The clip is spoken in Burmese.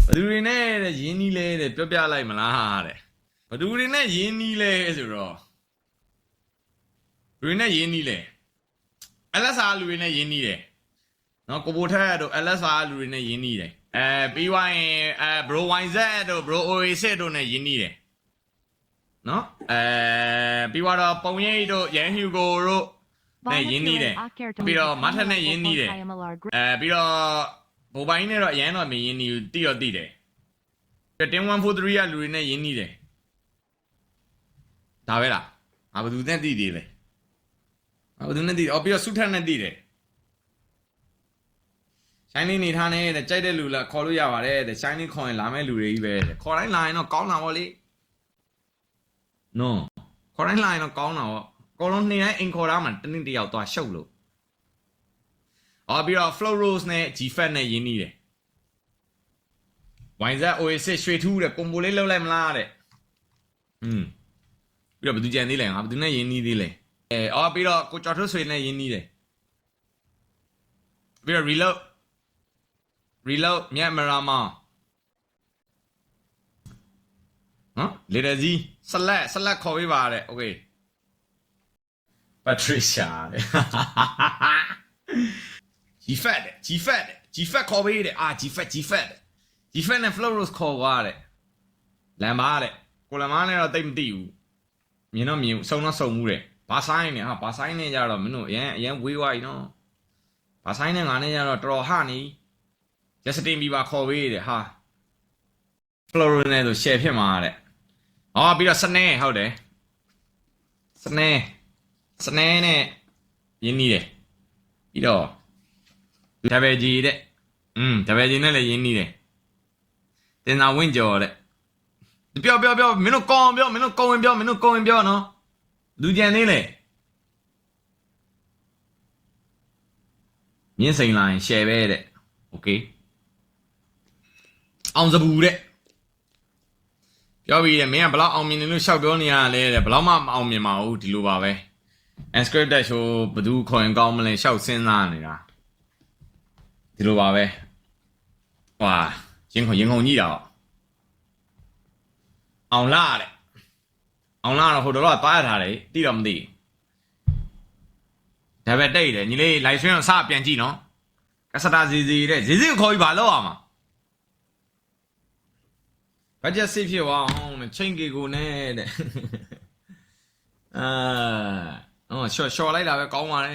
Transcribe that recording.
ဘသူတွေနဲ့တဲ့ရင်းနှီးလဲတဲ့ပြောပြလိုက်မလားတဲ့ဘသူတွေနဲ့ရင်းနှီးလဲဆိုတော့လူတွေနဲ့ရင်းနှီးလဲ LSR လူတွေနဲ့ရင်းနှီးတယ်နော်ကိုဘိုထက်တို့ LSR လူတွေနဲ့ရင်းနှီးတယ်ပြီးသွားရင်bro YZ တို့ bro Oasis တို့နဲ့ရင်းနှီးတယ်နော်ပြီးတော့ပုံရိပ်တို့ရန်ဟျူကိုတို့နဲ့ရင်းနှီးတယ်ပြီးတော့မထက်နဲ့ရင်းနှီးတယ်ပြီးတော့ဘိုပိုင်းနဲ့တော့အရန်တော့မရင်းနှီးဘူးတိတော့တိတယ်10143ကလူတွေနဲ့ရင်းနှီးတယ်ဒါပဲလားငါဘယ်သူနဲ့တိသေးလဲငါဘယ်သူနဲ့တိပြီးတော့စုထက်နဲ့တိတယ်ရှိုင်းလေးနေထားနေတဲ့ကြိုက်တဲ့လူလားခေါ်လို့ရပါတယ်တဲ့ရှိုင်းလေးခေါ်ရင်လာမဲ့လူတွေကြီးပဲတဲ့ခေါ်တိုင်းလာရင်တော့ကောင်းတာပေါ့လေနော်ခေါ်တိုင်းလာရင်တော့ကောင်းတာပေါ့ကောလုံးနေတိုင်းအိမ်ခေါ်တာမှတနေ့တယောက်သွားရှုပ်လို့ပြီးတော့ Flow Rose နဲ့ G-Fat နဲ့ရင်းနှီးတယ် YZ Oasis ရွှေထူးတဲ့ကွန်ဘိုလေးလောက်လိုက်မလားတဲ့ပြီးတော့ဘယ်သူကြံသေးလဲငါဘယ်သူနဲ့ရင်းနှီးသေးလဲပြီးတော့ကိုကျော်ထွတ်ဆွေနဲ့ရင်းနှီးတယ်ပြီးတော့ reload မြတ်မရာမောင်နော်လေတကြီးဆက်လက်ခေါ်ပေးပါတဲ့ okay Patricia တဲ့ G-Fat ခေါ်ပေးတဲ့G-Fat နဲ့ Flow Rose ခေါ်သွားတဲ့လမ်းပါတဲ့ကိုလမ်းမနဲ့တော့တိတ်မသိဘူးမြင်တော့မြင်စုံတော့စုံမှုတဲ့ဘာဆိုင်နဲ့ဘာဆိုင်နဲ့ကြတော့မင်းတို့အရင်ဝေးသွားပြီနော်ဘာဆိုင်နဲ့ငါနဲ့ကြတော့တော်တော်ဟနေ Justin Bieber ခေါ်ပေးတဲ့ဟာ Flow Rose နဲ့ဆို share ဖြစ်မှာတဲ့ပြီးတော့စနေဟုတ်တယ်စနေနဲ့ရင်းနှီးတယ်ပြီးတော့တပည့်ကြီးတဲ့တပည့်ကြီးနဲ့လည်းရင်းနှီးတယ်တင်သာဝင့်ကျော်တဲ့ပြောမင်းတို့ကောင်းပြောမင်းတို့ကောင်းဝင်ပြောနော်လူကြံသေးလေမြင်းစိန်လိုင်း share ပဲတဲ့ okay အောင်စပူတဲ့ပြောပြီးတယ်မင်းကဘလောက်အောင်မြင်နေလို့ရှောက်ပြောနေရလဲတဲ့ဘလောက်မှမအောင်မြင်ပါဘူးဒီလိုပါပဲ unscripted show ဘယ်သူခေါ်ရင်ကောင်းမလဲရှောက်စဉ်းစားနေတာဒီလိုပါပဲရင်ခုန်ကြီးတာအောင်လာတော့ဟိုတော့သွားရထားတယ်တိတော့မသိဒါပဲတိတ်တယ်ညီလေးလိုက်ဆွင်းအောင်စပြန်ကြည့်နော်ကစတာဇီတဲ့ဇီကိုခေါ်ပြီးဘာလုပ်ရမှာဘတ်ဂျက်စစ်ဖြစ်သွားအောင်နဲ့ချိန်ကေကိုနဲ့တဲ့ရှော့လိုက်တာပဲကောင်းပါလေ